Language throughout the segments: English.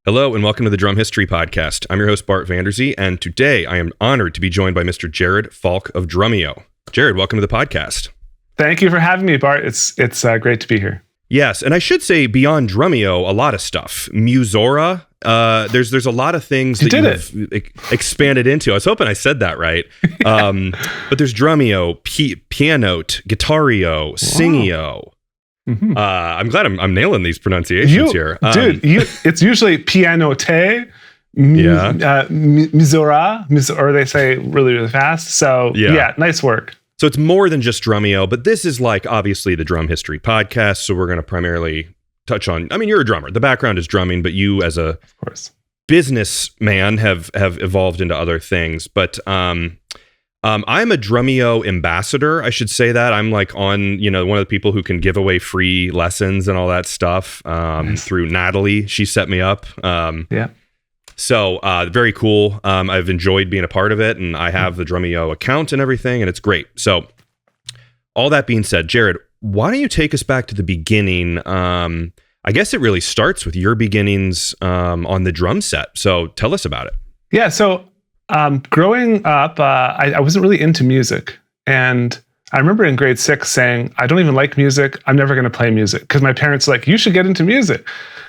Hello and welcome to the Drum History Podcast. I'm your host, Bart Vanderzee, and today I am honored to be joined by Mr. Jared Falk of Drumeo. Jared, welcome to the podcast. Thank you for having me, Bart. It's great to be here. Yes, and I should say beyond Drumeo, a lot of stuff. Musora, there's a lot of things that you've expanded into. I was hoping I said that right. But there's Drumeo, Pianote, Guitario, Singeo. Mm-hmm. I'm glad I'm nailing these pronunciations here. It's usually Pianote, Musora, or they say really, really fast. So yeah, nice work. So it's more than just Drumeo, but this is like obviously the Drum History Podcast. So we're going to primarily touch on, you're a drummer. The background is drumming, but you as a businessman have evolved into other things. But I'm a Drumeo ambassador. I should say that. I'm like on, one of the people who can give away free lessons and all that stuff through Natalie. She set me up. So very cool. I've enjoyed being a part of it, and I have the Drumeo account and everything, and it's great. So all that being said, Jared, why don't you take us back to the beginning? I guess it really starts with your beginnings on the drum set. So tell us about it. Yeah. So growing up, I wasn't really into music. And I remember in grade 6 saying, I don't even like music. I'm never going to play music. Because my parents were like, you should get into music.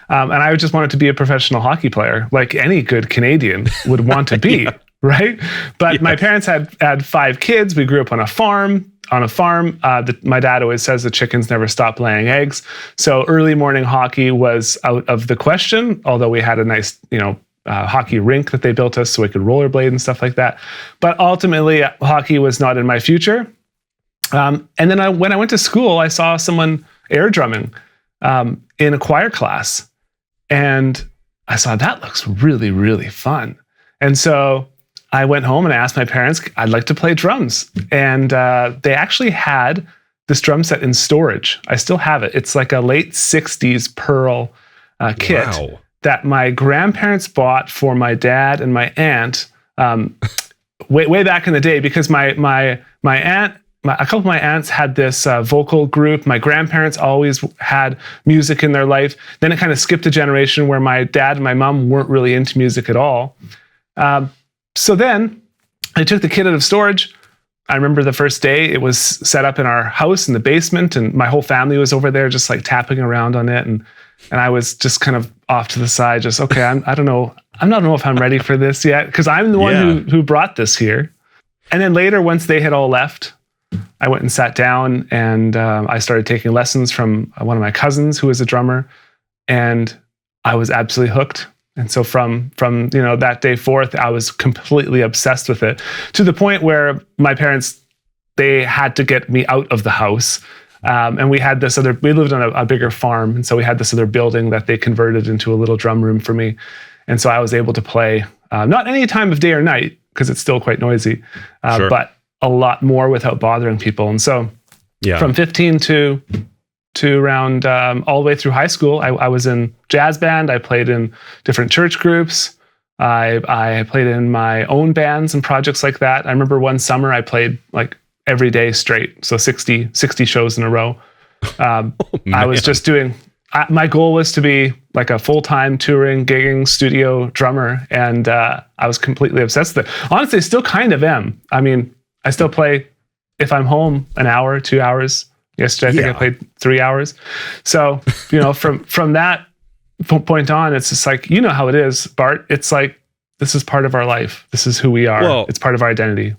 And I just wanted to be a professional hockey player, like any good Canadian would want to be, right? But my parents had 5 kids. We grew up on a farm. My dad always says the chickens never stop laying eggs. So early morning hockey was out of the question, although we had a nice, hockey rink that they built us so we could rollerblade and stuff like that. But ultimately, hockey was not in my future. And then when I went to school, I saw someone air drumming in a choir class. And I saw that looks really, really fun. And so I went home and I asked my parents, I'd like to play drums. And they actually had this drum set in storage. I still have it. It's like a late 60s Pearl kit that my grandparents bought for my dad and my aunt way back in the day, because my aunt, a couple of my aunts had this vocal group. My grandparents always had music in their life. Then it kind of skipped a generation where my dad and my mom weren't really into music at all. So then I took the kit out of storage. I remember the first day it was set up in our house in the basement, and my whole family was over there just like tapping around on it. And I was just kind of off to the side, just, okay, I don't know if I'm ready for this yet, because I'm the one who brought this here. And then later, once they had all left, I went and sat down and I started taking lessons from one of my cousins who was a drummer, and I was absolutely hooked. And so from that day forth, I was completely obsessed with it, to the point where my parents, they had to get me out of the house. And we lived on a bigger farm. And so we had this other building that they converted into a little drum room for me. And so I was able to play, not any time of day or night, because it's still quite noisy, but a lot more without bothering people. And so from 15 to around all the way through high school, I was in jazz band. I played in different church groups. I played in my own bands and projects like that. I remember one summer I played like every day straight. So 60 shows in a row. I was just doing, my goal was to be like a full-time touring, gigging studio drummer. And I was completely obsessed with it. Honestly, I still kind of am. I still play if I'm home an hour, 2 hours. Yesterday, I think I played 3 hours. So, from that point on, it's just like, how it is, Bart. It's like, this is part of our life. This is who we are. Well, it's part of our identity.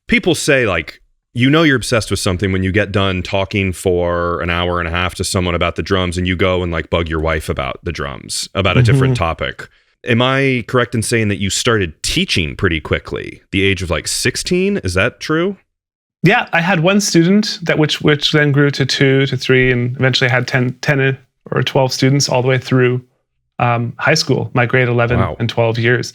People say like, you're obsessed with something when you get done talking for an hour and a half to someone about the drums and you go and like bug your wife about the drums, about a different topic. Am I correct in saying that you started teaching pretty quickly, the age of like 16? Is that true? Yeah, I had one student which then grew to 2 to 3, and eventually I had 10 or 12 students all the way through high school, my grade 11 and 12 years.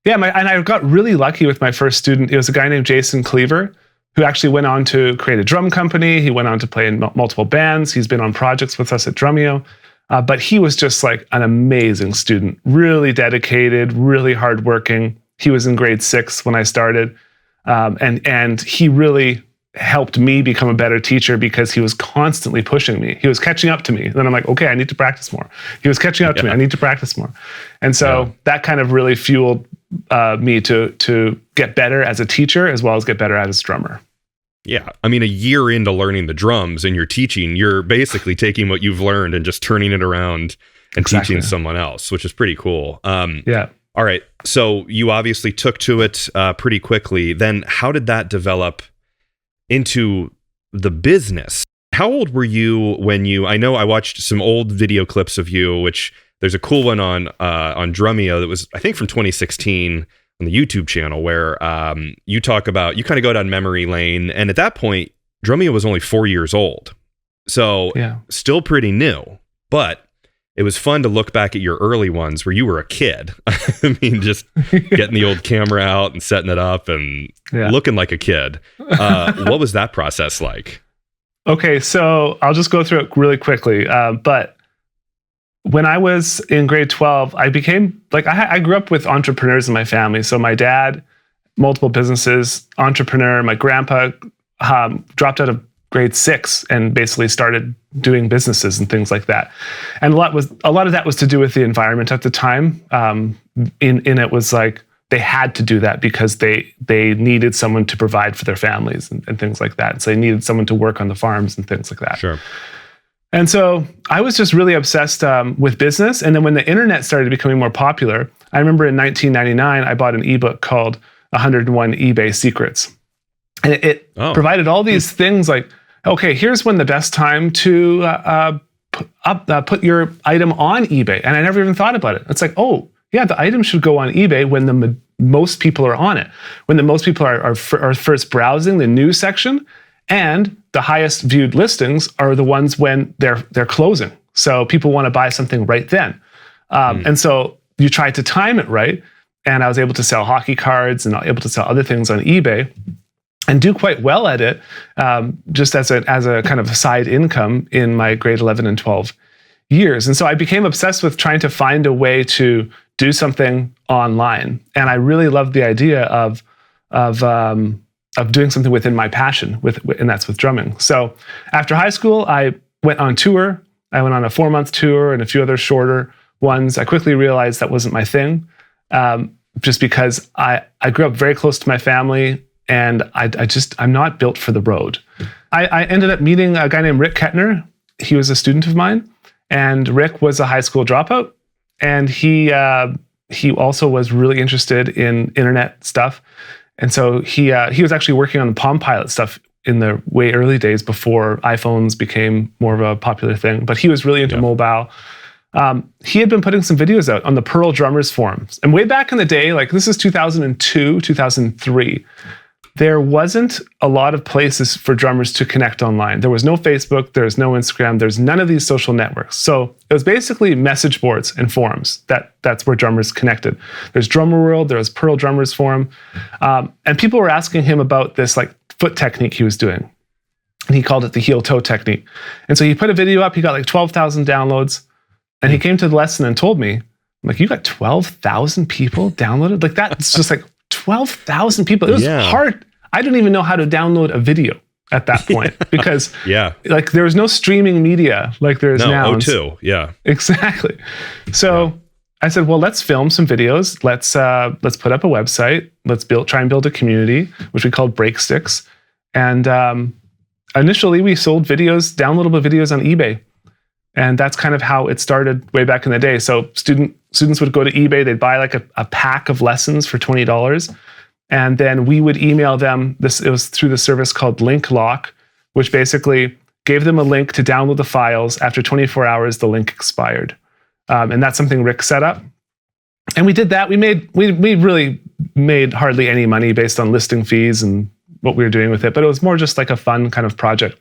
Yeah, and I got really lucky with my first student. It was a guy named Jason Cleaver, who actually went on to create a drum company. He went on to play in multiple bands. He's been on projects with us at Drumeo. But he was just like an amazing student, really dedicated, really hardworking. He was in grade 6 when I started. And he really helped me become a better teacher because he was constantly pushing me. He was catching up to me. And then I'm like, okay, I need to practice more. He was catching up to me. I need to practice more. And so that kind of really fueled me to get better as a teacher as well as get better as a drummer. Yeah. I mean, a year into learning the drums and you're teaching, you're basically taking what you've learned and just turning it around and teaching someone else, which is pretty cool. Yeah. All right. So you obviously took to it pretty quickly. Then how did that develop into the business? How old were you when I know I watched some old video clips of you, which there's a cool one on Drumeo that was, I think, from 2016 on the YouTube channel where you talk about, you kind of go down memory lane. And at that point, Drumeo was only 4 years old. So still pretty new, but it was fun to look back at your early ones where you were a kid. I mean, just getting the old camera out and setting it up and looking like a kid. What was that process like? Okay, so I'll just go through it really quickly. But when I was in grade 12, I became like, I grew up with entrepreneurs in my family. So my dad, multiple businesses, entrepreneur. My grandpa dropped out of grade 6 and basically started doing businesses and things like that. And a lot of that was to do with the environment at the time. In it was like they had to do that because they needed someone to provide for their families and things like that. So they needed someone to work on the farms and things like that. Sure. And so I was just really obsessed with business. And then when the internet started becoming more popular, I remember in 1999, I bought an ebook called 101 eBay Secrets. And it provided all these things like, okay, here's when the best time to put your item on eBay. And I never even thought about it. It's like, oh, yeah, the item should go on eBay when the most people are on it, when the most people are first browsing the news section, and the highest viewed listings are the ones when they're closing. So people want to buy something right then. And so you try to time it right. And I was able to sell hockey cards and able to sell other things on eBay and do quite well at it, just as a kind of side income in my grade 11 and 12 years. And so I became obsessed with trying to find a way to do something online. And I really loved the idea of doing something within my passion, and that's with drumming. So after high school, I went on tour. I went on a 4-month tour and a few other shorter ones. I quickly realized that wasn't my thing, just because I grew up very close to my family. And I'm not built for the road. I ended up meeting a guy named Rick Kettner. He was a student of mine, and Rick was a high school dropout. And he also was really interested in internet stuff. And so he was actually working on the Palm Pilot stuff in the way early days before iPhones became more of a popular thing. But he was really into mobile. He had been putting some videos out on the Pearl Drummers forums. And way back in the day, like this is 2002, 2003, there wasn't a lot of places for drummers to connect online. There was no Facebook, there was no Instagram, there's none of these social networks. So it was basically message boards and forums. That's where drummers connected. There's Drummer World, there was Pearl Drummers Forum. And people were asking him about this like foot technique he was doing. And he called it the heel toe technique. And so he put a video up, he got like 12,000 downloads. And he came to the lesson and told me, I'm like, you got 12,000 people downloaded? Like that's just like 12,000 people. It was hard. I didn't even know how to download a video at that point because like there was no streaming media like there is now. O2, yeah. Exactly. So I said, well, let's film some videos. Let's put up a website. Let's try and build a community, which we called Breaksticks. And initially we sold videos, downloadable videos on eBay. And that's kind of how it started way back in the day. So students would go to eBay, they'd buy like a pack of lessons for $20. And then we would email them. It was through the service called Link Lock, which basically gave them a link to download the files. After 24 hours, the link expired. And that's something Rick set up. And we did that. We really made hardly any money based on listing fees and what we were doing with it. But it was more just like a fun kind of project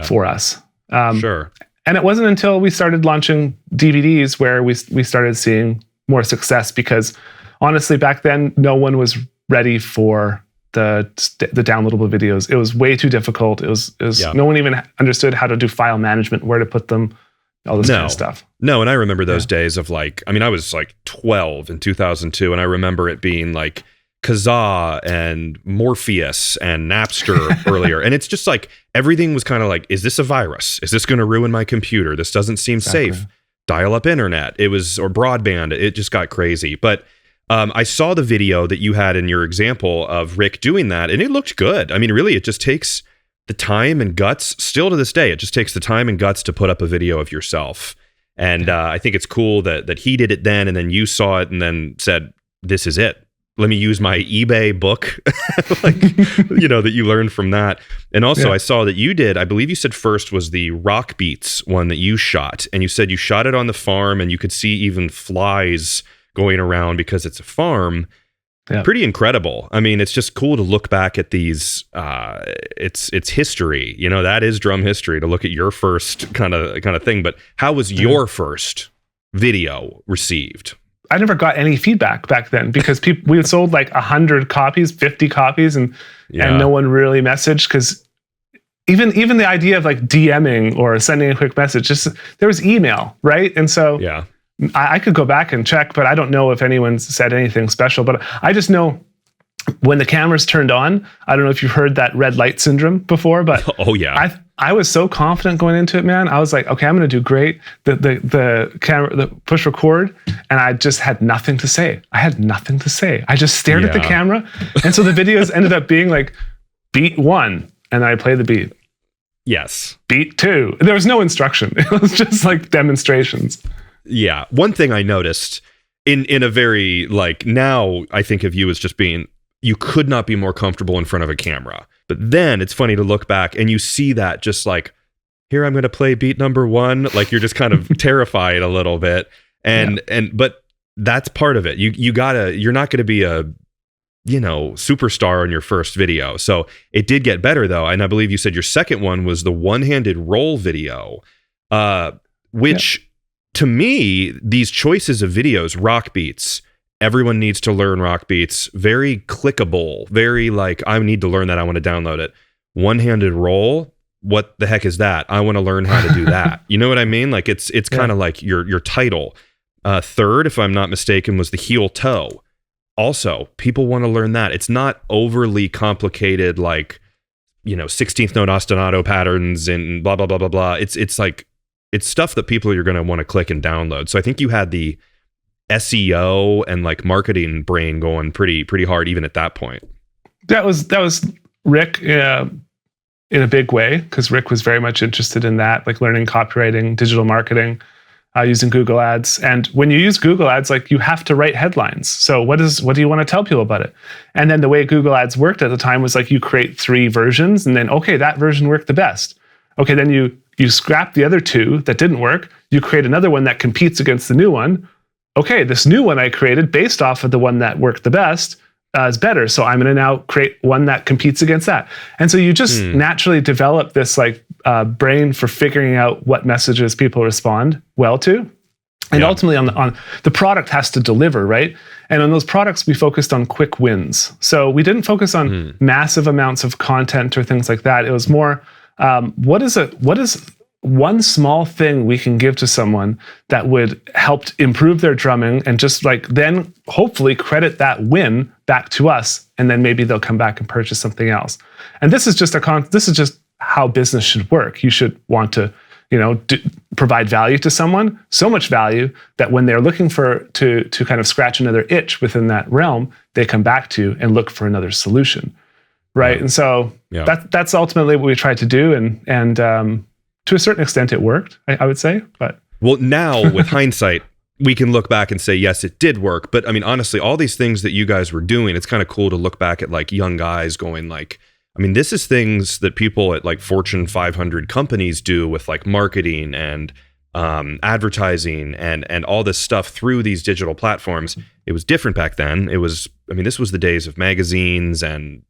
for us. Sure. And it wasn't until we started launching DVDs where we started seeing more success, because honestly, back then, no one was ready for the downloadable videos. It was way too difficult. It was no one even understood how to do file management, where to put them, all this kind of stuff. No, and I remember those days of like, I mean, I was like 12 in 2002, and I remember it being like Kazaa and Morpheus and Napster earlier. And it's just like everything was kind of like, is this a virus? Is this going to ruin my computer? This doesn't seem safe. Dial-up internet. Or broadband. It just got crazy. But I saw the video that you had in your example of Rick doing that, and it looked good. I mean, really, it just takes the time and guts, still to this day, it just takes the time and guts to put up a video of yourself. And I think it's cool that he did it then, and then you saw it and then said, this is it. Let me use my eBay book, that you learned from that. And also I saw that you did, I believe you said first was the Rock Beats one that you shot. And you said you shot it on the farm and you could see even flies going around because it's a farm. Yeah. Pretty incredible. I mean, it's just cool to look back at these, it's history, that is drum history, to look at your first kind of thing. But how was your first video received? I never got any feedback back then because we had sold like 100 copies, 50 copies, and no one really messaged, because even the idea of like DMing or sending a quick message, just there was email, right? And so I could go back and check, but I don't know if anyone's said anything special. But I just know when the camera's turned on, I don't know if you've heard that red light syndrome before, but I was so confident going into it, man. I was like, okay, I'm going to do great. The camera, the push record, and I just had nothing to say. I just stared at the camera. And so the videos ended up being like beat 1, and I play the beat. Yes. Beat 2. There was no instruction. It was just like demonstrations. Yeah. One thing I noticed in a very, like, now I think of you as just being, you could not be more comfortable in front of a camera. But then it's funny to look back and you see that just like, here, I'm going to play beat number 1. Like, you're just kind of terrified a little bit. But that's part of it. You're not going to be a, superstar on your first video. So it did get better though. And I believe you said your second one was the one-handed roll video, which to me, these choices of videos, rock beats, everyone needs to learn rock beats. Very clickable, very like, I need to learn that. I want to download it. One-handed roll. What the heck is that? I want to learn how to do that. You know what I mean? Like it's kind of like your title. Third, if I'm not mistaken, was the heel toe. Also, people want to learn that. It's not overly complicated, like, 16th note ostinato patterns and blah, blah, blah, blah, blah. It's like, it's stuff that people are going to want to click and download. So I think you had the SEO and like marketing brain going pretty hard even at that point. That was Rick in a big way, because Rick was very much interested in that, like learning copywriting, digital marketing, using Google Ads. And when you use Google Ads, like, you have to write headlines. So what do you want to tell people about it? And then the way Google Ads worked at the time was like, you create 3 versions, and then, okay, that version worked the best. Okay, then you scrap the other 2 that didn't work. You create another one that competes against the new one. Okay, this new one I created based off of the one that worked the best is better. So I'm going to now create one that competes against that. And so you just naturally develop this like brain for figuring out what messages people respond well to. And ultimately on the product has to deliver, right? And on those products, we focused on quick wins. So we didn't focus on massive amounts of content or things like that. It was more, what is one small thing we can give to someone that would help improve their drumming, and just like then hopefully credit that win back to us, and then maybe they'll come back and purchase something else. And this is just how business should work. You should want to, provide value to someone, so much value that when they're looking to kind of scratch another itch within that realm, they come back to you and look for another solution, right? And so that's ultimately what we tried to do, and to a certain extent, it worked, I would say. But well, now with hindsight, we can look back and say, yes, it did work. But I mean, honestly, all these things that you guys were doing, it's kind of cool to look back at like young guys going like, I mean, this is things that people at like Fortune 500 companies do with like marketing and advertising and all this stuff through these digital platforms. It was different back then. This was the days of magazines and,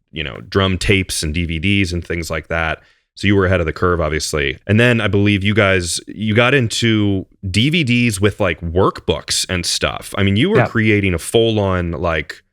drum tapes and DVDs and things like that. So you were ahead of the curve, obviously. And then I believe you got into DVDs with like workbooks and stuff. I mean, you were creating a full-on like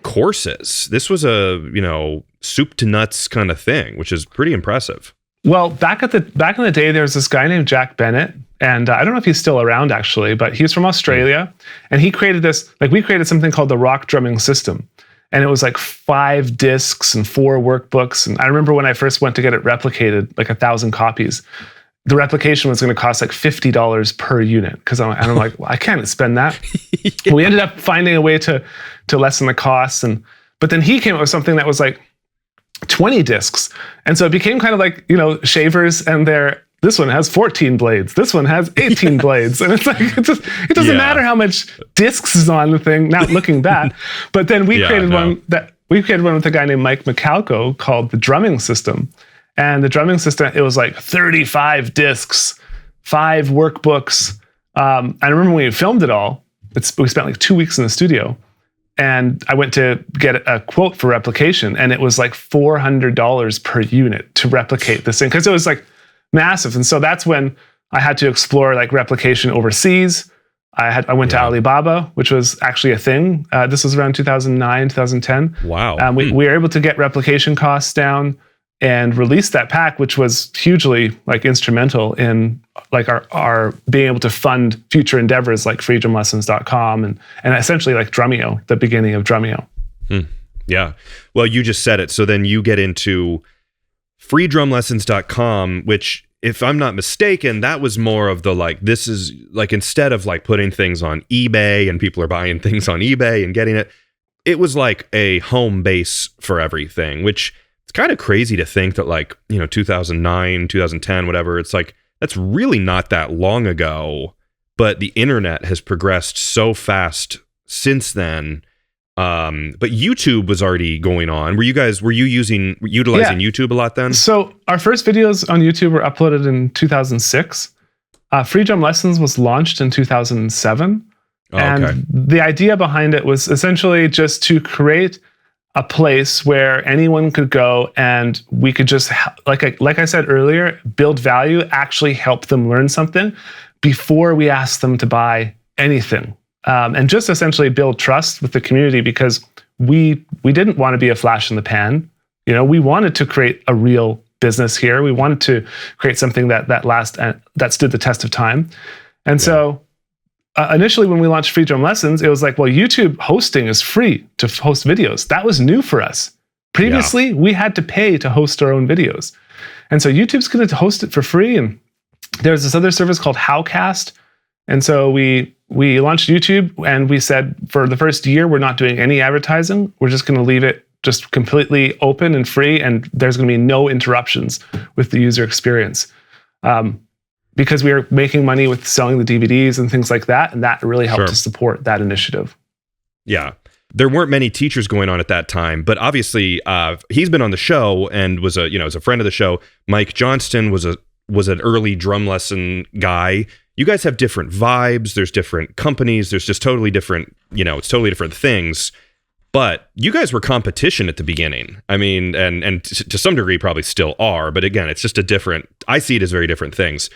courses. This was a, soup to nuts kind of thing, which is pretty impressive. Well, back in the day, there was this guy named Jack Bennett, and I don't know if he's still around actually, but he's from Australia, and he created this, like we created something called the rock drumming system. and it was like 5 discs and 4 workbooks. And I remember when I first went to get it replicated, like 1,000 copies, the replication was going to cost like $50 per unit. I'm like, well, I can't spend that. Yeah. We ended up finding a way to lessen the costs. But then he came up with something that was like 20 discs. And so it became kind of like, shavers, and this one has 14 blades. This one has 18 blades. And it's like, it doesn't matter how much discs is on the thing, now looking back. But then we created one with a guy named Mike McCalco called the drumming system. And the drumming system, it was like 35 discs, 5 workbooks. I remember when we filmed it all, we spent like 2 weeks in the studio. And I went to get a quote for replication, and it was like $400 per unit to replicate this thing, because it was like massive. And so that's when I had to explore like replication overseas. I went to Alibaba, which was actually a thing. This was around 2009, 2010. Wow. We were able to get replication costs down and release that pack, which was hugely like instrumental in like our being able to fund future endeavors like freedrumlessons.com and essentially like Drumeo, the beginning of Drumeo. Yeah. Well, you just said it. So then you get into freedrumlessons.com, which, if I'm not mistaken, that was more of the like, this is like, instead of like putting things on eBay and people are buying things on eBay and getting it was like a home base for everything, which it's kind of crazy to think that like, 2009, 2010, whatever, it's like, that's really not that long ago, but the internet has progressed so fast since then. But YouTube was already going on. Were you utilizing YouTube a lot then? So our first videos on YouTube were uploaded in 2006. Free Drum Lessons was launched in 2007. And the idea behind it was essentially just to create a place where anyone could go and we could just, like I said earlier, build value, actually help them learn something before we ask them to buy anything. And just essentially build trust with the community, because we didn't want to be a flash in the pan. We wanted to create a real business here. We wanted to create something that stood the test of time. And so initially when we launched Free Drum Lessons, it was like, well, YouTube hosting is free to host videos. That was new for us. Previously, we had to pay to host our own videos. And so YouTube's going to host it for free. And there's this other service called Howcast. And so we launched YouTube, and we said for the first year, we're not doing any advertising. We're just going to leave it just completely open and free. And there's going to be no interruptions with the user experience. Because we were making money with selling the DVDs and things like that. And that really helped to support that initiative. Yeah. There weren't many teachers going on at that time, but obviously he's been on the show and was as a friend of the show. Mike Johnston was an early drum lesson guy. You guys have different vibes. There's different companies. There's just totally different, it's totally different things. But you guys were competition at the beginning. I mean, and to some degree probably still are. But again, it's just I see it as very different things.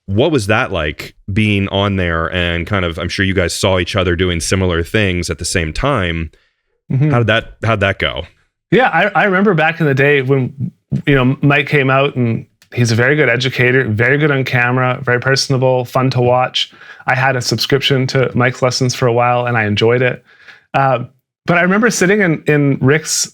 What was that like, being on there and kind of, I'm sure you guys saw each other doing similar things at the same time. Mm-hmm. How'd that go? Yeah, I remember back in the day when, Mike came out, and he's a very good educator, very good on camera, very personable, fun to watch. I had a subscription to Mike's lessons for a while, and I enjoyed it. But I remember sitting in Rick's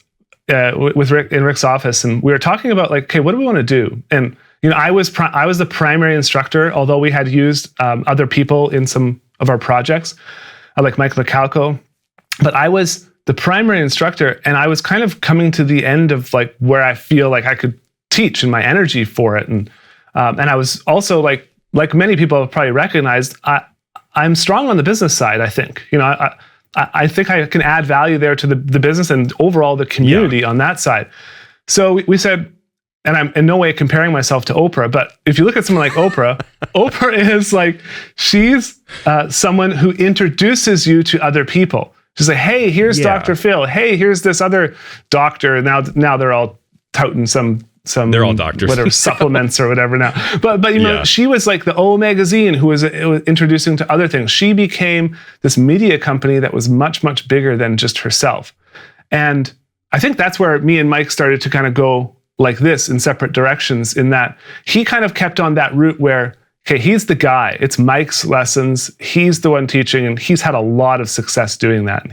office, and we were talking about like, okay, what do we want to do? And I was the primary instructor, although we had used other people in some of our projects, like Mike McCalco. But I was the primary instructor, and I was kind of coming to the end of like where I feel like I could teach and my energy for it. And I was also like many people have probably recognized, I'm strong on the business side, I think. I think I can add value there to the business and overall the community on that side. So we said, and I'm in no way comparing myself to Oprah, but if you look at someone like Oprah, Oprah is like, she's someone who introduces you to other people. She's like, hey, here's Dr. Phil. Hey, here's this other doctor. Now they're all touting some they're all doctors, whatever supplements or whatever now. But she was like the O magazine who was introducing to other things. She became this media company that was much, much bigger than just herself. And I think that's where me and Mike started to kind of go like this in separate directions, in that he kind of kept on that route where, okay, he's the guy. It's Mike's lessons. He's the one teaching, and he's had a lot of success doing that.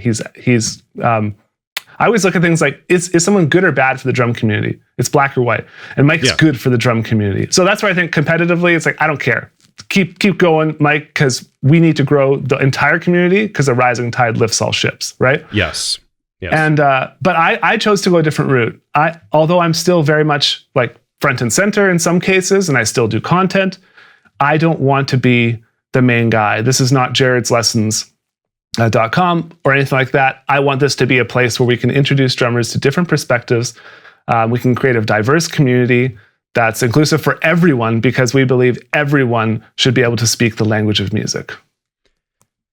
I always look at things like, is someone good or bad for the drum community? It's black or white. And Mike's good for the drum community. So that's where I think competitively, it's like, I don't care. Keep going, Mike, because we need to grow the entire community because a rising tide lifts all ships, right? Yes. And but I chose to go a different route. Although I'm still very much like front and center in some cases, and I still do content, I don't want to be the main guy. This is not jaredslessons.com or anything like that. I want this to be a place where we can introduce drummers to different perspectives. We can create a diverse community that's inclusive for everyone, because we believe everyone should be able to speak the language of music.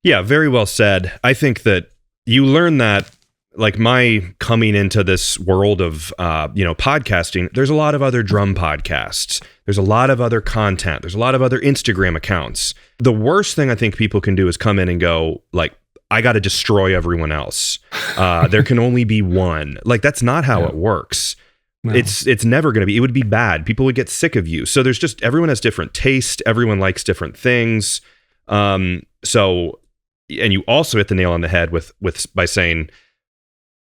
Yeah, very well said. I think that you learn that, like, my coming into this world of, podcasting, there's a lot of other drum podcasts. There's a lot of other content. There's a lot of other Instagram accounts. The worst thing I think people can do is come in and go, like, I got to destroy everyone else. There can only be one. Like, that's not how it works. No. It's never going to be. It would be bad. People would get sick of you. So there's just, everyone has different taste. Everyone likes different things. And you also hit the nail on the head by saying,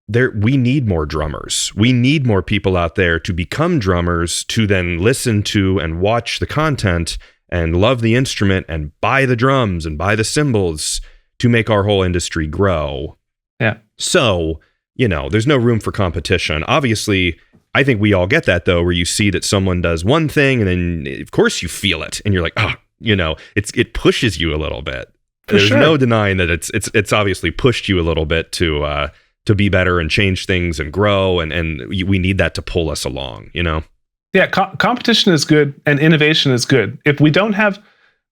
we need more drummers. We need more people out there to become drummers, to then listen to and watch the content and love the instrument and buy the drums and buy the cymbals to make our whole industry grow. Yeah. So, there's no room for competition. Obviously, I think we all get that, though, where you see that someone does one thing and then, of course, you feel it and you're like, it pushes you a little bit. There's no denying that it's obviously pushed you a little bit to be better and change things and grow. And we need that to pull us along, Yeah. Competition is good and innovation is good. If we don't have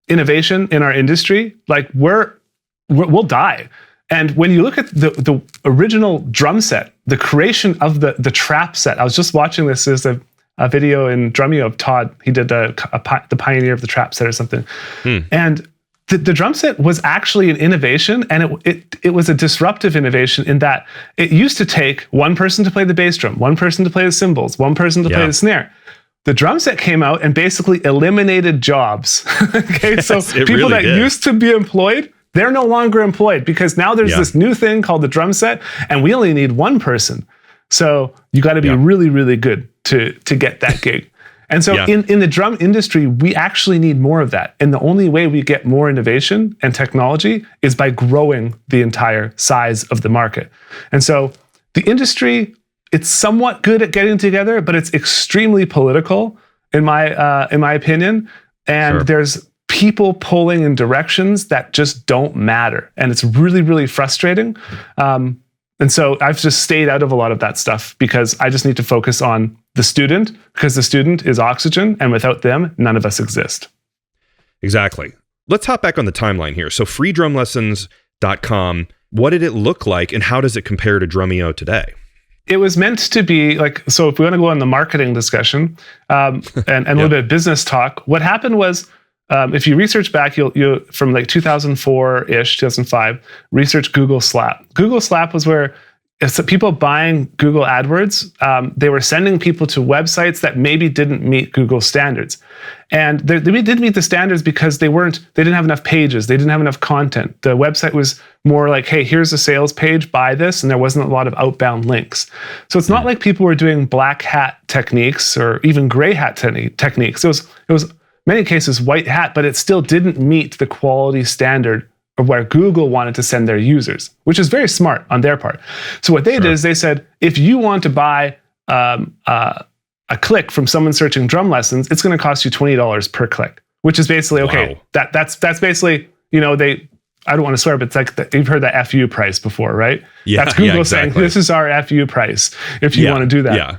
innovation in our industry, like we'll die. And when you look at the original drum set, the creation of the trap set, I was just watching this as a video in Drumeo of Todd. He did the pioneer of the trap set or something. And the drum set was actually an innovation, and it was a disruptive innovation in that it used to take one person to play the bass drum, one person to play the cymbals, one person to play the snare. The drum set came out and basically eliminated jobs. Okay, yes, so people really that used to be employed, they're no longer employed because now there's this new thing called the drum set, and we only need one person. So you got to be really, really good to get that gig. And so in the drum industry, we actually need more of that. And the only way we get more innovation and technology is by growing the entire size of the market. And so the industry, it's somewhat good at getting together, but it's extremely political, in my opinion. And there's people pulling in directions that just don't matter. And it's really, really frustrating. And so I've just stayed out of a lot of that stuff because I just need to focus on the student, because the student is oxygen, and without them, none of us exist. Exactly. Let's hop back on the timeline here. So freedrumlessons.com, what did it look like and how does it compare to Drumeo today? It was meant to be like, so if we want to go on the marketing discussion and a little bit of business talk, what happened was, if you research back, you'll from like 2004-ish, 2005, research Google Slap. Google Slap was where people buying Google AdWords, they were sending people to websites that maybe didn't meet Google standards. And they didn't meet the standards because they didn't have enough pages. They didn't have enough content. The website was more like, hey, here's a sales page, buy this. And there wasn't a lot of outbound links. So it's not like people were doing black hat techniques or even gray hat techniques. It was many cases white hat, but it still didn't meet the quality standard of where Google wanted to send their users, which is very smart on their part. So what they did is they said, if you want to buy a click from someone searching drum lessons, it's going to cost you $20 per click, which is basically, okay, that's basically, I don't want to swear, but it's like, you've heard that FU price before, right? Yeah, that's Google saying, this is our FU price if you want to do that. Yeah.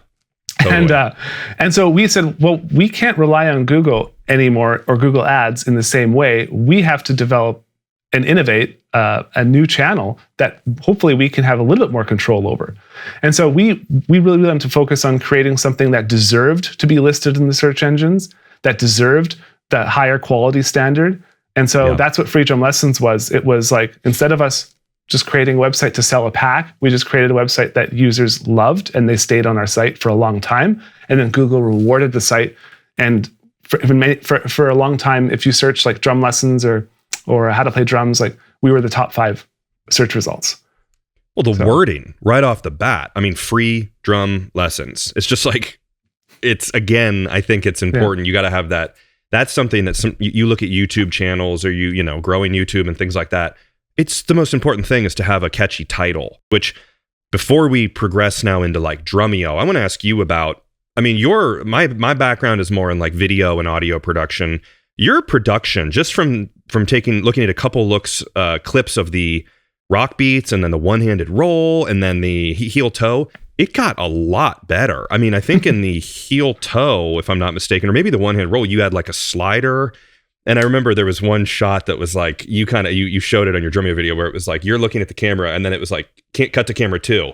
Totally. And so we said, well, we can't rely on Google anymore or Google Ads in the same way. We have to develop and innovate a new channel that hopefully we can have a little bit more control over. And so we really wanted to focus on creating something that deserved to be listed in the search engines, that deserved the higher quality standard. And so that's what Free Drum Lessons was. It was like, instead of us just creating a website to sell a pack, we just created a website that users loved and they stayed on our site for a long time. And then Google rewarded the site. And for a long time, if you search like drum lessons or how to play drums, like we were the top 5 search results. Well, the wording right off the bat. I mean, free drum lessons. It's just like, it's, again, I think it's important. You got to have that. That's something that you look at YouTube channels or you know, growing YouTube and things like that. It's the most important thing is to have a catchy title, which before we progress now into like Drumeo, I want to ask you about, I mean, my background is more in like video and audio production. Your production, just from looking at a couple clips of the rock beats and then the one-handed roll and then the heel toe, it got a lot better. I mean, I think in the heel toe, if I'm not mistaken, or maybe the one-hand roll, you had like a slider. And I remember there was one shot that was like, you showed it on your Drumeo video where it was like, you're looking at the camera and then it was like, can't cut to camera 2.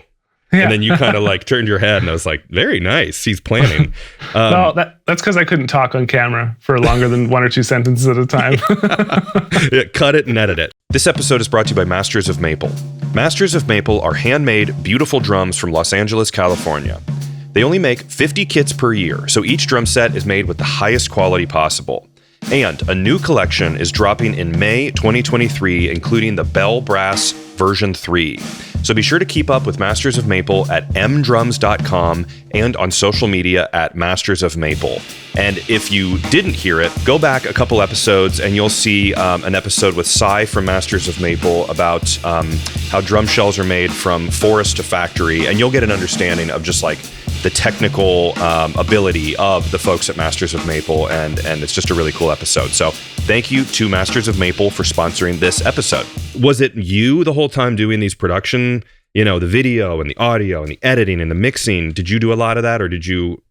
Yeah. And then you kind of like turned your head and I was like, very nice. He's planning. No, that's because I couldn't talk on camera for longer than 1 or 2 sentences at a time. Yeah, cut it and edit it. This episode is brought to you by Masters of Maple. Masters of Maple are handmade, beautiful drums from Los Angeles, California. They only make 50 kits per year, so each drum set is made with the highest quality possible. And a new collection is dropping in May 2023, including the Bell Brass version 3. So be sure to keep up with Masters of Maple at mdrums.com and on social media at Masters of Maple. And if you didn't hear it, go back a couple episodes and you'll see an episode with Cy from Masters of Maple about how drum shells are made from forest to factory. And you'll get an understanding of just like the technical ability of the folks at Masters of Maple. And it's just a really cool episode. So thank you to Masters of Maple for sponsoring this episode. Was it you the whole time doing these production, you know, the video and the audio and the editing and the mixing? Did you do a lot of that or did you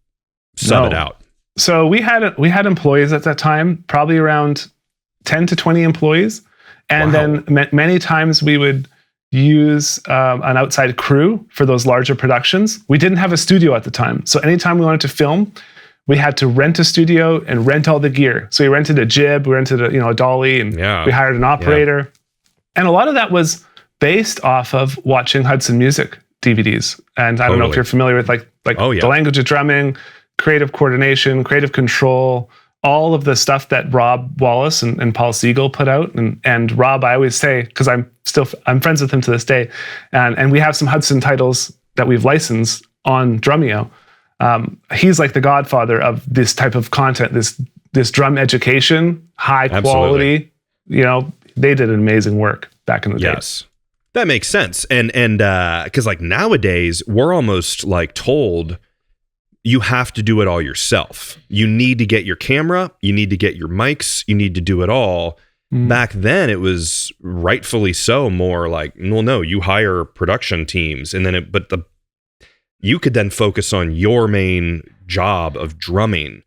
sub it out? So we had employees at that time, probably around 10 to 20 employees. And then many times we would use an outside crew for those larger productions. We didn't have a studio at the time. So anytime we wanted to film, we had to rent a studio and rent all the gear. So we rented a jib, we rented a dolly, and we hired an operator. Yeah. And a lot of that was based off of watching Hudson Music DVDs. And I don't know if you're familiar with like the language of drumming, creative coordination, creative control, all of the stuff that Rob Wallace and Paul Siegel put out. And Rob, I always say, because I'm friends with him to this day, and we have some Hudson titles that we've licensed on Drumeo. He's like the godfather of this type of content, this drum education, high quality. You know, they did amazing work back in the day. Yes, that makes sense. And because like nowadays we're almost like told you have to do it all yourself. You need to get your camera, you need to get your mics, you need to do it all. Back then it was rightfully so more like, well, no, you hire production teams and then you could then focus on your main job of drumming.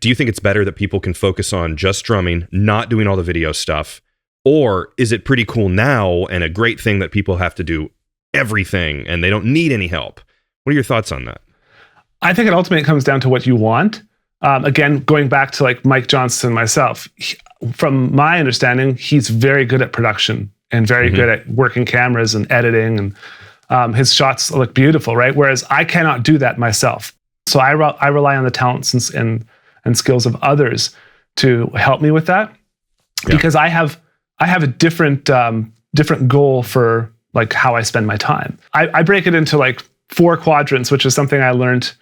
Do you think it's better that people can focus on just drumming, not doing all the video stuff? Or is it pretty cool now and a great thing that people have to do everything and they don't need any help? What are your thoughts on that? I think it ultimately comes down to what you want. Again, going back to like Mike Johnson, myself, from my understanding, he's very good at production and very good at working cameras and editing, and his shots look beautiful, right? Whereas I cannot do that myself. So I rely on the talents and skills of others to help me with that, because I have a different goal for like how I spend my time. I break it into like 4 quadrants, which is something I learned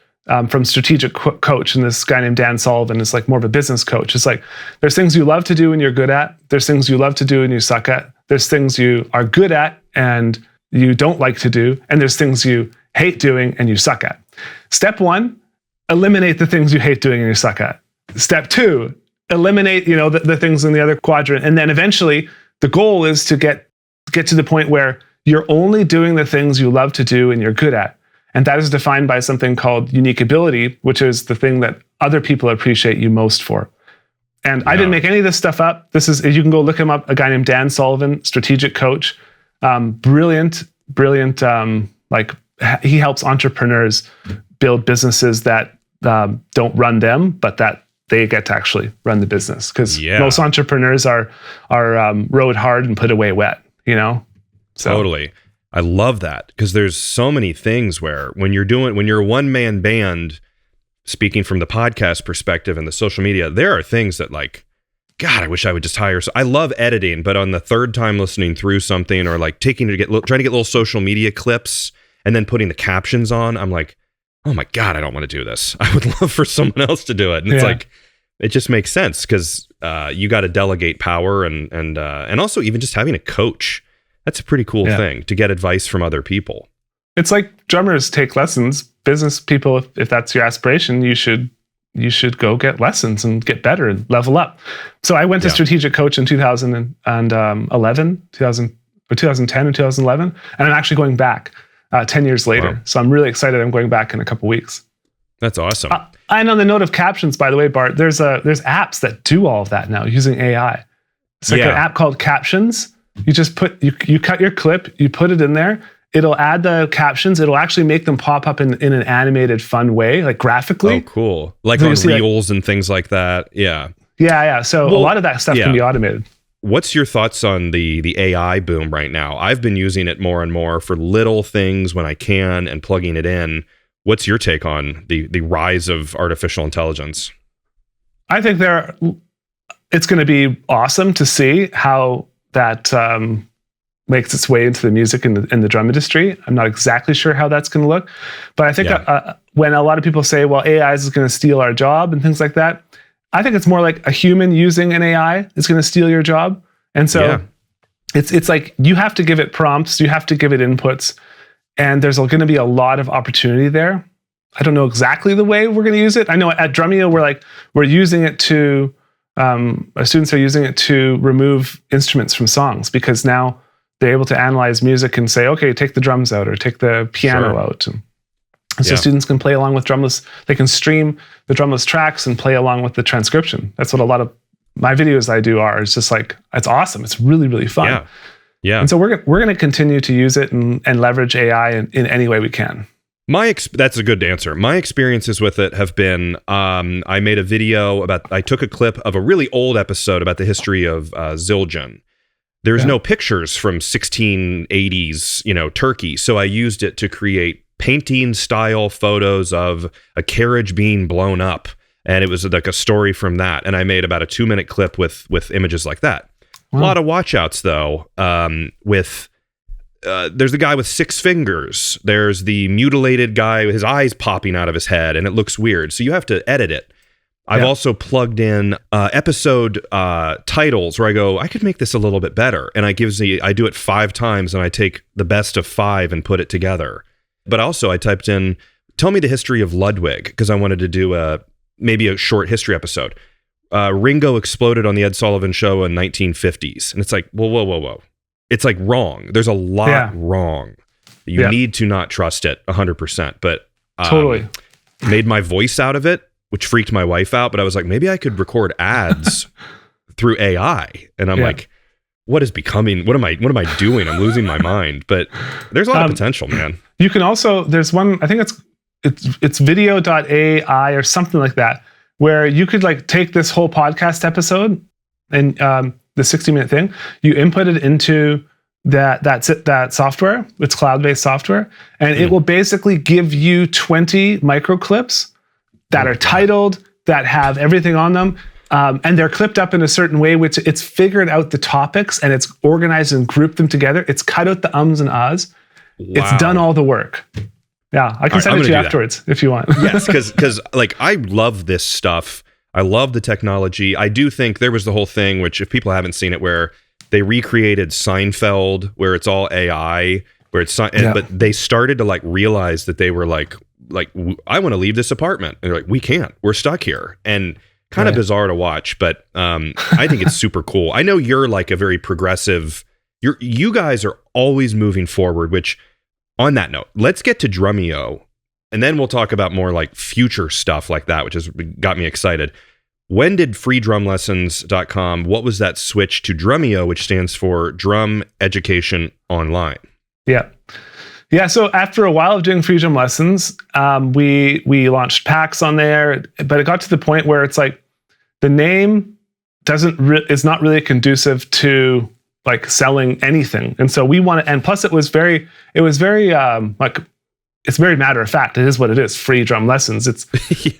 from Strategic Coach, and this guy named Dan Sullivan is like more of a business coach. It's like, there's things you love to do and you're good at. There's things you love to do and you suck at. There's things you are good at and you don't like to do. And there's things you hate doing and you suck at. Step 1, eliminate the things you hate doing and you suck at. Step 2, eliminate, the things in the other quadrant. And then eventually the goal is to get to the point where you're only doing the things you love to do and you're good at. And that is defined by something called unique ability, which is the thing that other people appreciate you most for. And I didn't make any of this stuff up. You can go look him up, a guy named Dan Sullivan, Strategic Coach. Brilliant. Like he helps entrepreneurs build businesses that don't run them, but that they get to actually run the business. Because most entrepreneurs are rode hard and put away wet, So. Totally. I love that, because there's so many things where when you're a one-man band, speaking from the podcast perspective and the social media, there are things that like God, I wish I would just hire. So I love editing, but on the third time listening through something or like trying to get little social media clips and then putting the captions on, I'm like, oh my God, I don't want to do this. I would love for someone else to do it. And it's like, it just makes sense because you got to delegate power and also even just having a coach. That's a pretty cool thing to get advice from other people. It's like drummers take lessons. Business people, if that's your aspiration, you should go get lessons and get better and level up. So I went to Strategic Coach in 2010 and 2011, and I'm actually going back 10 years later. Wow. So I'm really excited. I'm going back in a couple weeks. That's awesome. And on the note of captions, by the way, Bart, there's apps that do all of that now using AI. It's like an app called Captions. You just you cut your clip, you put it in there. It'll add the captions. It'll actually make them pop up in an animated, fun way, like graphically. Oh, cool. Like on Reels and things like that. Yeah. Yeah. So a lot of that stuff can be automated. What's your thoughts on the AI boom right now? I've been using it more and more for little things when I can and plugging it in. What's your take on the rise of artificial intelligence? I think it's going to be awesome to see how that makes its way into the music and the drum industry. I'm not exactly sure how that's going to look, but I think when a lot of people say, well, AI is going to steal our job and things like that, I think it's more like a human using an AI is going to steal your job. And so it's like you have to give it prompts, you have to give it inputs, and there's going to be a lot of opportunity there. I don't know exactly the way we're going to use it. I know at Drumeo, we're using it to, our students are using it to remove instruments from songs because now they're able to analyze music and say, okay, take the drums out or take the piano out. And so students can play along with drumless. They can stream the drumless tracks and play along with the transcription. That's what a lot of my videos I do are. It's just like, it's awesome. It's really, really fun. Yeah. And so we're going to continue to use it and leverage AI in any way we can. That's a good answer. My experiences with it have been, I made a video I took a clip of a really old episode about the history of Zildjian. There's no pictures from 1680s, Turkey. So I used it to create painting style photos of a carriage being blown up. And it was like a story from that. And I made about a 2-minute clip with images like that. Wow. A lot of watch outs though, there's the guy with 6 fingers. There's the mutilated guy with his eyes popping out of his head and it looks weird. So you have to edit it. I've also plugged in episode titles where I go, I could make this a little bit better. And I do it 5 times and I take the best of 5 and put it together. But also I typed in, tell me the history of Ludwig, because I wanted to do maybe a short history episode. Ringo exploded on the Ed Sullivan Show in 1950s. And it's like, whoa. It's like wrong. There's a lot wrong. You need to not trust it 100%. But totally made my voice out of it, which freaked my wife out. But I was like, maybe I could record ads through AI. And I'm like, what am I doing? I'm losing my mind. But there's a lot of potential, man. You can also, there's one, I think it's video.ai or something like that, where you could like take this whole podcast episode and the 60-minute thing, you input it into that software. It's cloud-based software. And it will basically give you 20 micro clips that are titled, that have everything on them. And they're clipped up in a certain way, which it's figured out the topics and it's organized and grouped them together. It's cut out the ums and ahs. Wow. It's done all the work. Yeah, I can send it to you afterwards if you want. Yes, because like I love this stuff. I love the technology. I do think there was the whole thing, which if people haven't seen it, where they recreated Seinfeld, where it's all AI, where it's but they started to like realize that they were like I want to leave this apartment, and they're like, we can't. We're stuck here, and kind of bizarre to watch, but I think it's super cool. I know you're like a very progressive. You guys are always moving forward. Which, on that note, let's get to Drumeo. And then we'll talk about more like future stuff like that, which has got me excited. When did freedrumlessons.com, what was that switch to Drumeo, which stands for Drum Education Online? Yeah. So after a while of doing free drum lessons, we launched packs on there, but it got to the point where it's like the name is not really conducive to like selling anything. And so we want to, and plus it was very like it's very matter of fact. It is what it is. Free drum lessons. It's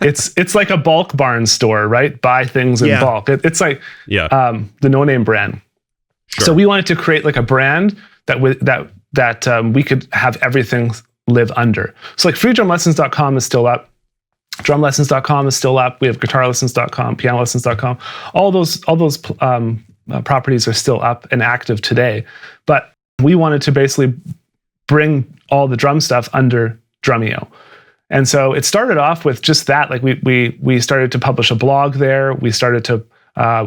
it's like a bulk barn store, right? Buy things in bulk. It's like the No Name brand. Sure. So we wanted to create like a brand that we could have everything live under. So like freedrumlessons.com is still up. Drumlessons.com is still up. We have guitarlessons.com, pianolessons.com. All those properties are still up and active today. But we wanted to basically bring all the drum stuff under Drumeo. And so it started off with just that. Like we started to publish a blog there. We started to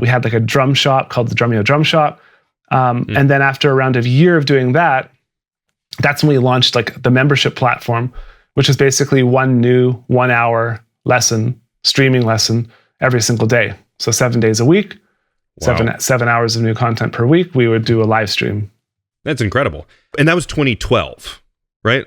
we had like a drum shop called the Drumeo Drum Shop. And then after around a year of doing that, that's when we launched like the membership platform, which is basically one new 1 hour lesson, streaming lesson every single day. So 7 days a week, wow. 7 hours of new content per week. We would do a live stream. That's incredible. And that was 2012, right?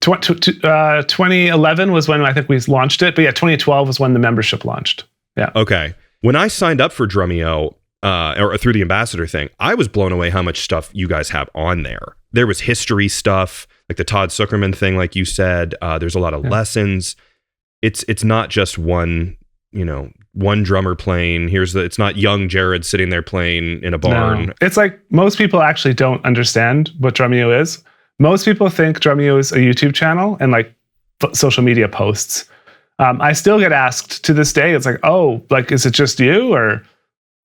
2011 was when I think we launched it. But yeah, 2012 was when the membership launched. Yeah. Okay. When I signed up for Drumeo, or through the ambassador thing, I was blown away how much stuff you guys have on there. There was history stuff, like the Todd Zuckerman thing, like you said. There's a lot of lessons. It's not just one drummer playing. It's not young Jared sitting there playing in a barn. No. It's like most people actually don't understand what Drumeo is. Most people think Drumeo is a YouTube channel and like social media posts. I still get asked to this day. It's like, oh, like, is it just you? Or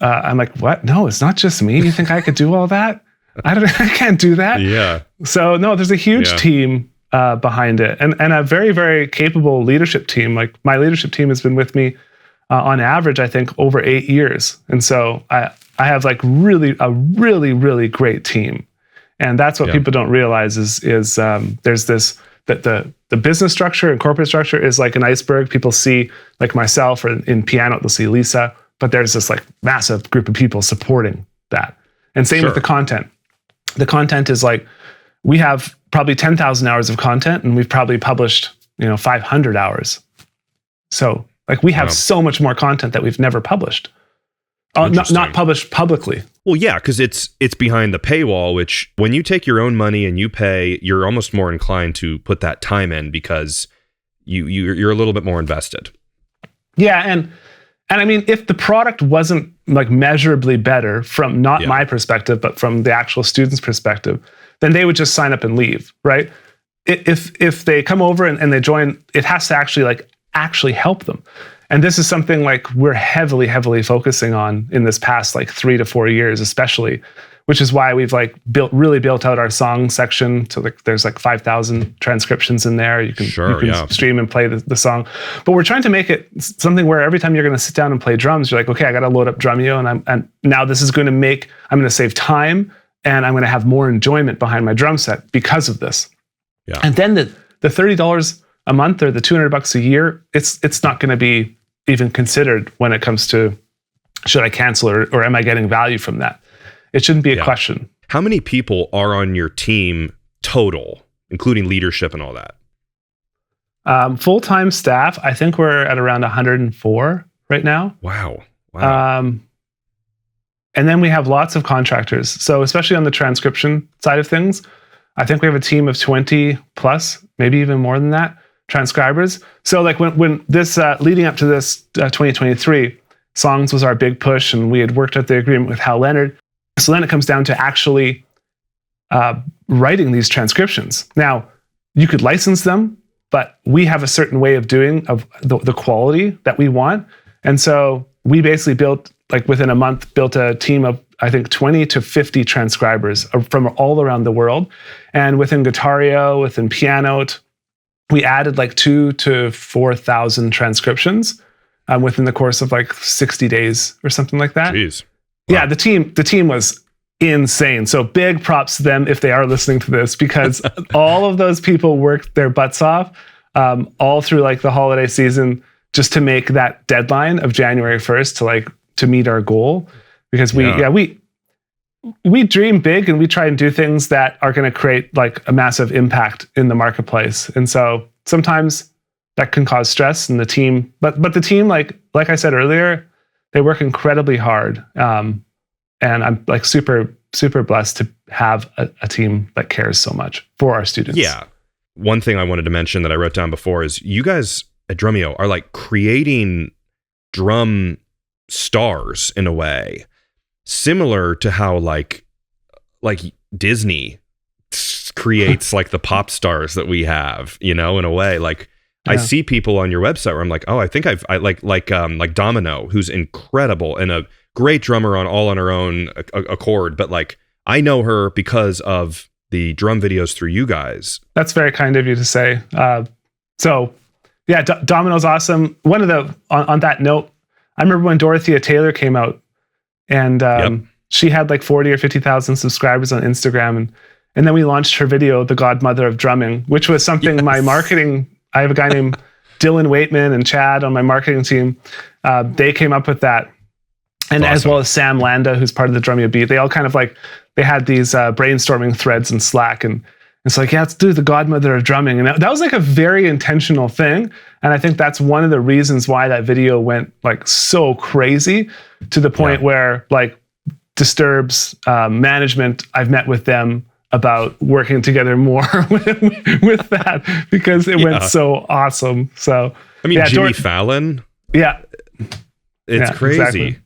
I'm like, what? No, it's not just me. You think I could do all that? I can't do that. Yeah. So no, there's a huge team behind it, and a very, very capable leadership team. Like my leadership team has been with me on average, I think, over 8 years, and so I have like a really great team, and that's what people don't realize is there's this that the business structure and corporate structure is like an iceberg. People see like myself, or in Pianote they'll see Lisa, but there's this like massive group of people supporting that, and same with the content. The content is like, we have probably 10,000 hours of content, and we've probably published, 500 hours. So like we have so much more content that we've never published. Not published publicly. Well, yeah, because it's behind the paywall, which when you take your own money and you pay, you're almost more inclined to put that time in because you're a little bit more invested. Yeah, and I mean, if the product wasn't like measurably better from not my perspective, but from the actual student's perspective, then they would just sign up and leave, right? If they come over and they join, it has to actually help them. And this is something like we're heavily focusing on in this past like 3 to 4 years, especially, which is why we've like built out our song section. So like there's like 5,000 transcriptions in there. You can stream and play the song. But we're trying to make it something where every time you're going to sit down and play drums, you're like, okay, I got to load up Drumeo, and now this is going to I'm going to save time, and I'm going to have more enjoyment behind my drum set because of this. Yeah. And then the $30 a month or the $200 a year, it's not going to be even considered when it comes to should I cancel or am I getting value from that? It shouldn't be a question. How many people are on your team total, including leadership and all that? Full-time staff, I think we're at around 104 right now. Wow. And then we have lots of contractors. So especially on the transcription side of things, I think we have a team of 20 plus, maybe even more than that, transcribers. So like when this, leading up to this 2023, Songs was our big push, and we had worked out the agreement with Hal Leonard. So then it comes down to actually writing these transcriptions. Now, you could license them, but we have a certain way of doing of the quality that we want. And so we basically built within a month, a team of, I think, 20 to 50 transcribers from all around the world. And within Guitario, within Pianote, we added 2,000 to 4,000 transcriptions within the course of 60 days or something like that. Jeez. Wow. Yeah, the team was insane. So big props to them if they are listening to this, because all of those people worked their butts off all through the holiday season just to make that deadline of January 1st to meet our goal. Because we dream big, and we try and do things that are going to create a massive impact in the marketplace. And so sometimes that can cause stress in the team, but the team, like I said earlier, they work incredibly hard. And I'm super, super blessed to have a team that cares so much for our students. Yeah. one thing I wanted to mention that I wrote down before is you guys at Drumeo are like creating drum stars in a way, similar to how like Disney creates like the pop stars that we have, in a way. Like I see people on your website where I'm like, oh, I think I like Domino, who's incredible and a great drummer on her own accord, but like I know her because of the drum videos through you guys. That's very kind of you to say. So yeah, Domino's awesome. One of the on that note, I remember when Dorothea Taylor came out, and she had like 40 or 50,000 subscribers on Instagram, and then we launched her video, "The Godmother of Drumming," which was something my marketing. I have a guy named Dylan Waitman and Chad on my marketing team. They came up with that. And as well as Sam Landa, who's part of the Drumeo Beat, they all kind of like, they had these brainstorming threads in Slack, and it's like, yeah, let's do the Godmother of Drumming. And that was like a very intentional thing. And I think that's one of the reasons why that video went like so crazy, to the point where like Disturbed's management, I've met with them about working together more with that, because it went so awesome. So I mean, Jimmy Fallon. Yeah. It's crazy. Exactly.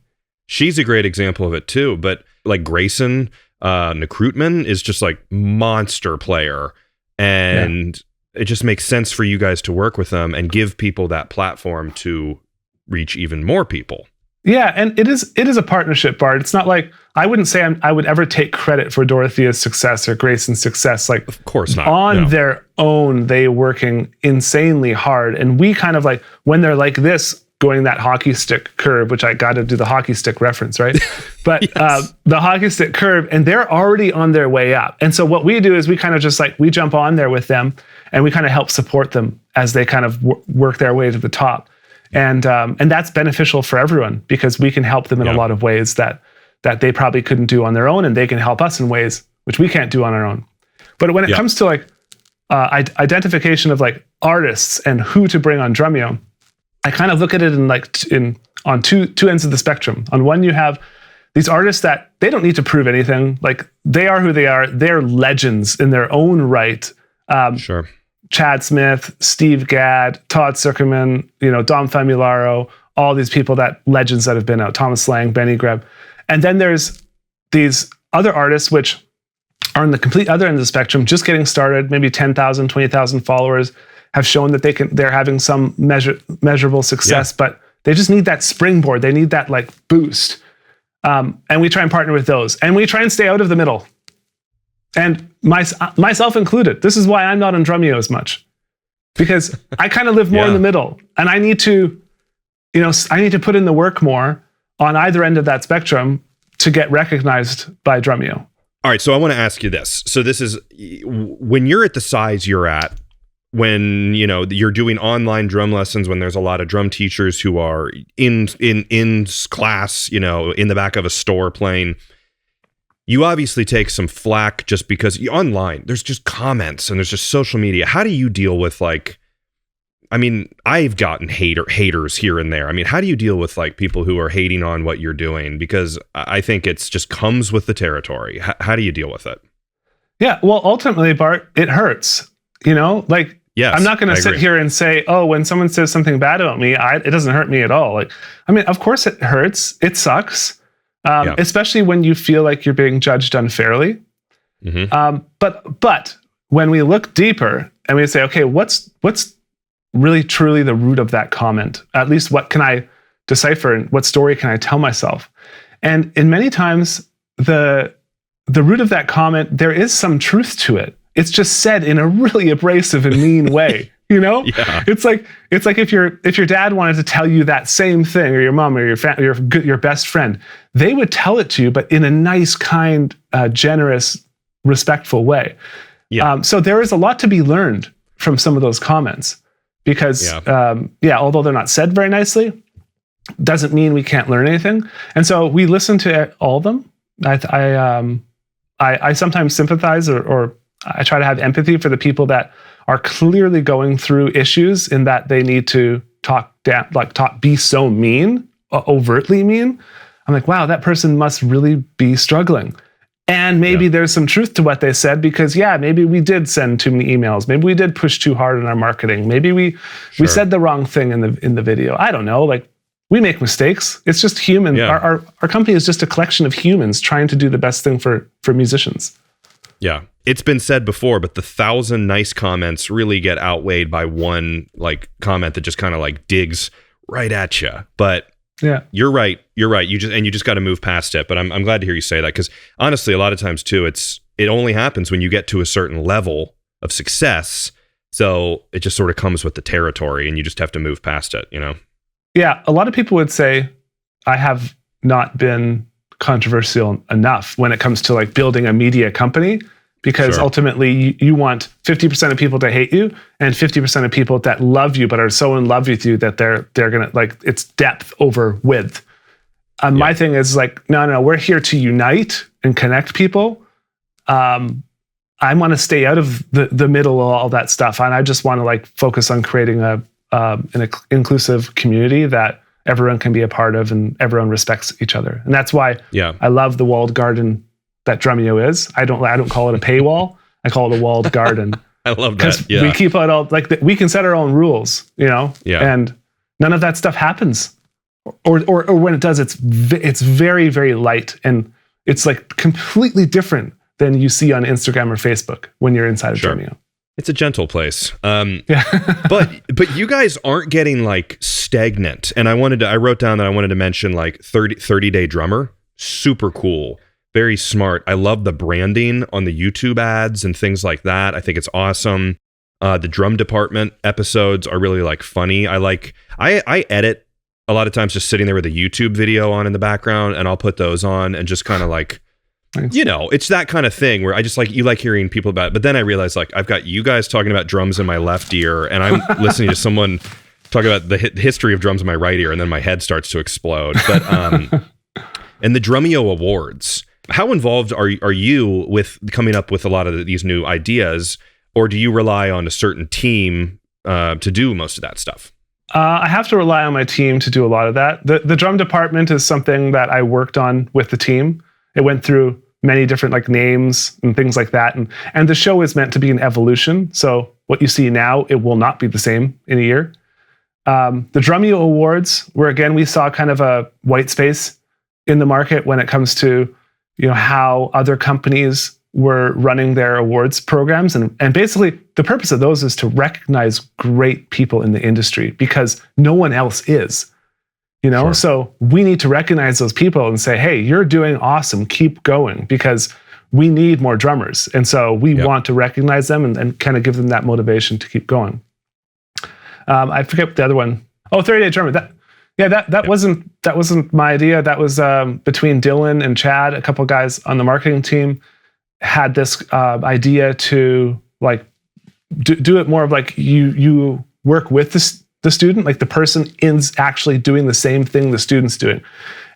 She's a great example of it too, but like Grayson Nakrutman is just like monster player, and it just makes sense for you guys to work with them and give people that platform to reach even more people. Yeah, and it is a partnership, Bart. It's not like, I wouldn't say I would ever take credit for Dorothea's success or Grayson's success. Like, of course not. On their own, they working insanely hard, and we kind of like, when they're like this, going that hockey stick curve, which I got to do the hockey stick reference, right? But the hockey stick curve, and they're already on their way up. And so what we do is we kind of just like, we jump on there with them, and we kind of help support them as they kind of work their way to the top. And that's beneficial for everyone, because we can help them in a lot of ways that they probably couldn't do on their own, and they can help us in ways which we can't do on our own. But when it comes to like identification of like artists and who to bring on Drumeo, I kind of look at it on two ends of the spectrum. On one, you have these artists that they don't need to prove anything. Like, they are who they are. They're legends in their own right. Sure. Chad Smith, Steve Gadd, Todd Zuckerman, Dom Famularo, all these people, that legends that have been out, Thomas Lang, Benny Greb. And then there's these other artists which are on the complete other end of the spectrum, just getting started, maybe 10,000, 20,000 followers, have shown that they're having some measurable success, but they just need that springboard. They need that like boost. And we try and partner with those, and we try and stay out of the middle. And myself included. This is why I'm not on Drumeo as much, because I kind of live more in the middle, and I need to, I need to put in the work more on either end of that spectrum to get recognized by Drumeo. All right, so I want to ask you this. So this is, when you're at the size you're at, when you're doing online drum lessons, when there's a lot of drum teachers who are in class, in the back of a store playing, you obviously take some flack just because online there's just comments and there's just social media. How do you deal with like, I mean, I've gotten haters here and there. I mean, how do you deal with like people who are hating on what you're doing? Because I think it's just comes with the territory. How do you deal with it? Yeah, well, ultimately, Bart, it hurts. Like, yes, I'm not going to sit here and say, oh, when someone says something bad about me, it doesn't hurt me at all. Like, I mean, of course it hurts. It sucks. Especially when you feel like you're being judged unfairly. Mm-hmm. But when we look deeper and we say, okay, what's really truly the root of that comment? At least what can I decipher, and what story can I tell myself? And in many times, the root of that comment, there is some truth to it. It's just said in a really abrasive and mean way. Yeah. It's like if your dad wanted to tell you that same thing, or your mom, or your best friend, they would tell it to you, but in a nice, kind, generous, respectful way. Yeah. So there is a lot to be learned from some of those comments, because although they're not said very nicely, doesn't mean we can't learn anything. And so we listen to all of them. I sometimes sympathize, or I try to have empathy for the people that are clearly going through issues in that they need to be so mean, overtly mean. I'm like, wow, that person must really be struggling. And maybe there's some truth to what they said because maybe we did send too many emails. Maybe we did push too hard in our marketing. Maybe we said the wrong thing in the video. I don't know. Like, we make mistakes. It's just human. Yeah. Our company is just a collection of humans trying to do the best thing for musicians. Yeah. It's been said before, but the 1,000 nice comments really get outweighed by one like comment that just kind of like digs right at you. But you're right. You just got to move past it. But I'm glad to hear you say that, because honestly, a lot of times too, it only happens when you get to a certain level of success. So it just sort of comes with the territory, and you just have to move past it, you know? Yeah. A lot of people would say I have not been controversial enough when it comes to like building a media company, because ultimately you want 50% of people to hate you and 50% of people that love you but are so in love with you that they're gonna, like, it's depth over width. My thing is like, no, we're here to unite and connect people. I want to stay out of the middle of all that stuff, and I just want to like focus on creating an inclusive community that everyone can be a part of and everyone respects each other. And that's why I love the walled garden that Drumeo is. I don't call it a paywall. I call it a walled garden. I love that. Because we keep out all, like, we can set our own rules, you know? Yeah. And none of that stuff happens. Or when it does, it's very, very light. And it's like completely different than you see on Instagram or Facebook when you're inside of Drumeo. It's a gentle place. But you guys aren't getting like stagnant. And I wrote down that I wanted to mention like 30 Day Drummer. Super cool. Very smart. I love the branding on the YouTube ads and things like that. I think it's awesome. The drum department episodes are really like funny. I edit a lot of times just sitting there with a YouTube video on in the background, and I'll put those on and just kind of like, you know, it's that kind of thing where I just like, you like hearing people about it. But then I realized like I've got you guys talking about drums in my left ear, and I'm listening to someone talk about the history of drums in my right ear, and then my head starts to explode. But and the Drumeo Awards, how involved are you with coming up with a lot of these new ideas, or do you rely on a certain team to do most of that stuff? I have to rely on my team to do a lot of that. The drum department is something that I worked on with the team. It went through many different like names and things like that. And the show is meant to be an evolution. So what you see now, it will not be the same in a year. The Drumeo Awards, where again, we saw kind of a white space in the market when it comes to, you know, how other companies were running their awards programs. And basically the purpose of those is to recognize great people in the industry, because no one else is. You know, so we need to recognize those people and say, hey, you're doing awesome. Keep going, because we need more drummers. And so we want to recognize them and kind of give them that motivation to keep going. I forget the other one. Oh, 30 Day Drummer. That wasn't my idea. That was between Dylan and Chad, a couple guys on the marketing team, had this idea to like do it more of like you work with the student, like the person is actually doing the same thing the student's doing.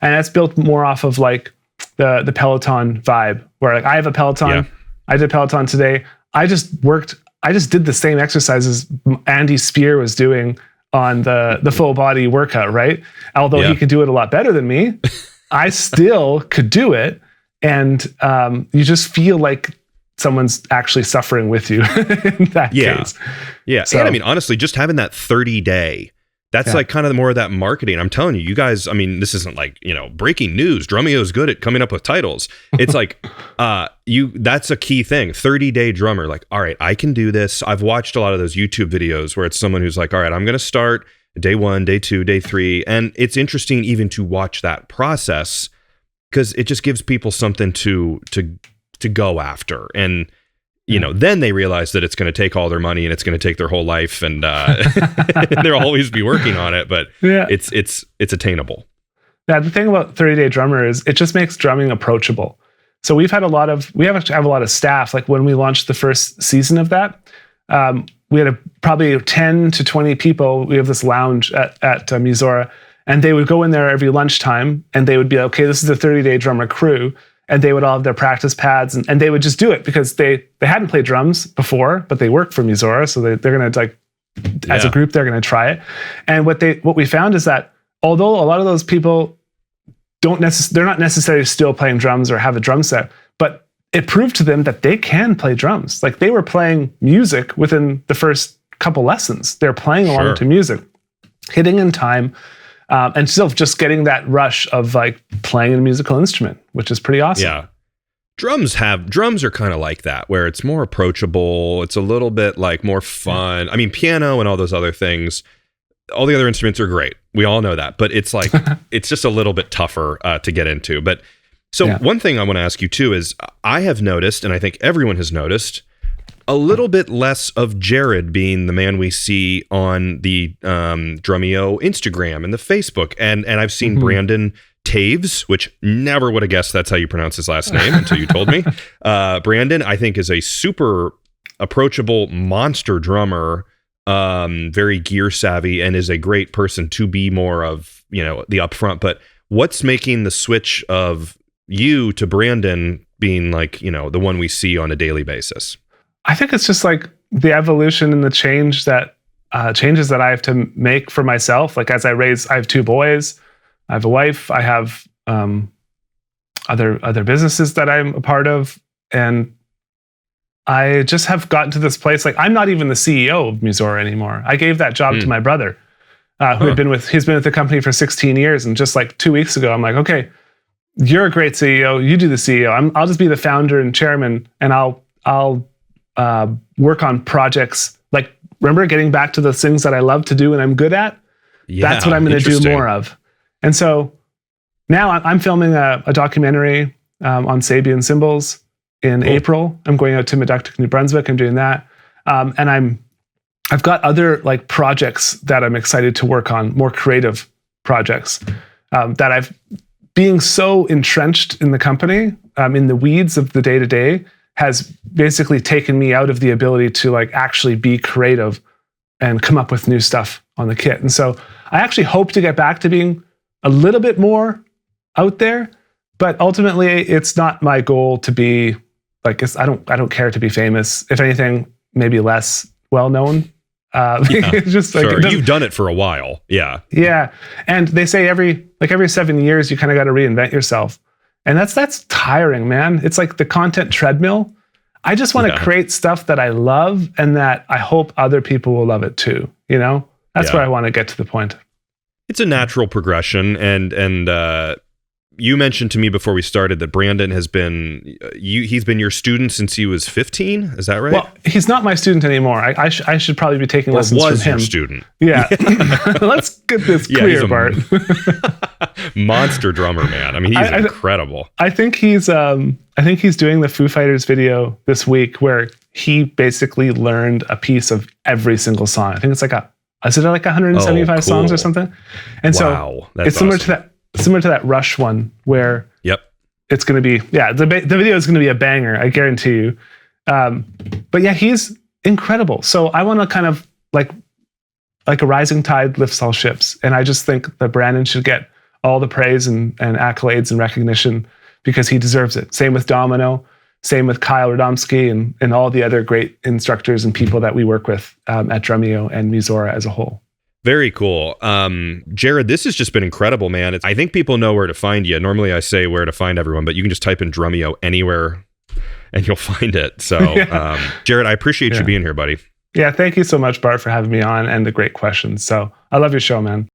And that's built more off of like the Peloton vibe, where like I have a Peloton, I did Peloton today. I just did the same exercises Andy Spear was doing on the full body workout, right? Although he could do it a lot better than me, I still could do it. And you just feel like someone's actually suffering with you in that case. Yeah. So, and I mean, honestly, just having that 30 day, that's like kind of more of that marketing. I'm telling you, you guys, I mean, this isn't like, you know, breaking news. Drumeo is good at coming up with titles. It's like, that's a key thing. 30 Day Drummer. Like, all right, I can do this. I've watched a lot of those YouTube videos where it's someone who's like, all right, I'm going to start day 1, day 2, day 3. And it's interesting even to watch that process, because it just gives people something to go after. And, you know, then they realize that it's going to take all their money and it's going to take their whole life, and they'll always be working on it, but it's attainable. Yeah. The thing about 30 Day Drummer is it just makes drumming approachable. So we have a lot of staff. Like when we launched the first season of that, we had probably 10 to 20 people. We have this lounge at Musora, and they would go in there every lunchtime and they would be, okay, this is the 30 Day Drummer crew. And they would all have their practice pads, and they would just do it because they hadn't played drums before, but they work for Musora. So they're going to like, as a group, they're going to try it. And what we found is that although a lot of those people they're not necessarily still playing drums or have a drum set, but it proved to them that they can play drums. Like they were playing music within the first couple lessons. They're playing along to music, hitting in time, and still just getting that rush of like playing a musical instrument, which is pretty awesome. Yeah. Drums are kind of like that, where it's more approachable. It's a little bit like more fun. I mean, piano and all those other things, all the other instruments are great. We all know that, but it's like, it's just a little bit tougher to get into. But so one thing I want to ask you too is I have noticed, and I think everyone has noticed, a little bit less of Jared being the man we see on the Drumeo Instagram and the Facebook. And I've seen Brandon Taves, which never would have guessed that's how you pronounce his last name until you told me. Brandon, I think, is a super approachable monster drummer, very gear savvy, and is a great person to be more of, the upfront. But what's making the switch of you to Brandon being like, the one we see on a daily basis? I think it's just like the evolution and the changes that I have to make for myself. Like as I have 2 boys, I have a wife, I have other businesses that I'm a part of, and I just have gotten to this place. Like I'm not even the CEO of Musora anymore. I gave that job to my brother, he's been with the company for 16 years, and just like 2 weeks ago, I'm like, okay, you're a great CEO. You do the CEO. I'll just be the founder and chairman, and I'll work on projects. Like remember getting back to the things that I love to do and I'm good at. That's what I'm going to do more of. And so now I'm filming a documentary on Sabian cymbals in April. I'm going out to Meductic, New Brunswick. I'm doing that. And I've got other like projects that I'm excited to work on, more creative projects that being so entrenched in the company, in the weeds of the day-to-day, has basically taken me out of the ability to like actually be creative and come up with new stuff on the kit. And so I actually hope to get back to being a little bit more out there, but ultimately it's not my goal to be like, I don't care to be famous. If anything, maybe less well-known. It's just like, you've done it for a while. Yeah. Yeah. And they say every 7 years, you kind of got to reinvent yourself. And that's tiring, man. It's like the content treadmill. I just want to create stuff that I love and that I hope other people will love it too. That's where I want to get to the point. It's a natural progression. And you mentioned to me before we started that Brandon he's been your student since he was 15. Is that right? Well, he's not my student anymore. I should probably be taking lessons from him. Your student. Yeah. Let's get this clear, Bart. Monster drummer, man. I mean, he's incredible. I think he's doing the Foo Fighters video this week where he basically learned a piece of every single song. I think it's like 175 songs or something? And so it's similar to that Rush one where it's going to be, the video is going to be a banger, I guarantee you. But yeah, he's incredible. So I want to kind of like a rising tide lifts all ships. And I just think that Brandon should get all the praise and accolades and recognition because he deserves it. Same with Domino, same with Kyle Radomski and all the other great instructors and people that we work with at Drumeo and Musora as a whole. Very cool. Jared, this has just been incredible, man. I think people know where to find you. Normally I say where to find everyone, but you can just type in Drumeo anywhere and you'll find it. So Jared, I appreciate you being here, buddy. Yeah, thank you so much, Bart, for having me on and the great questions. So I love your show, man.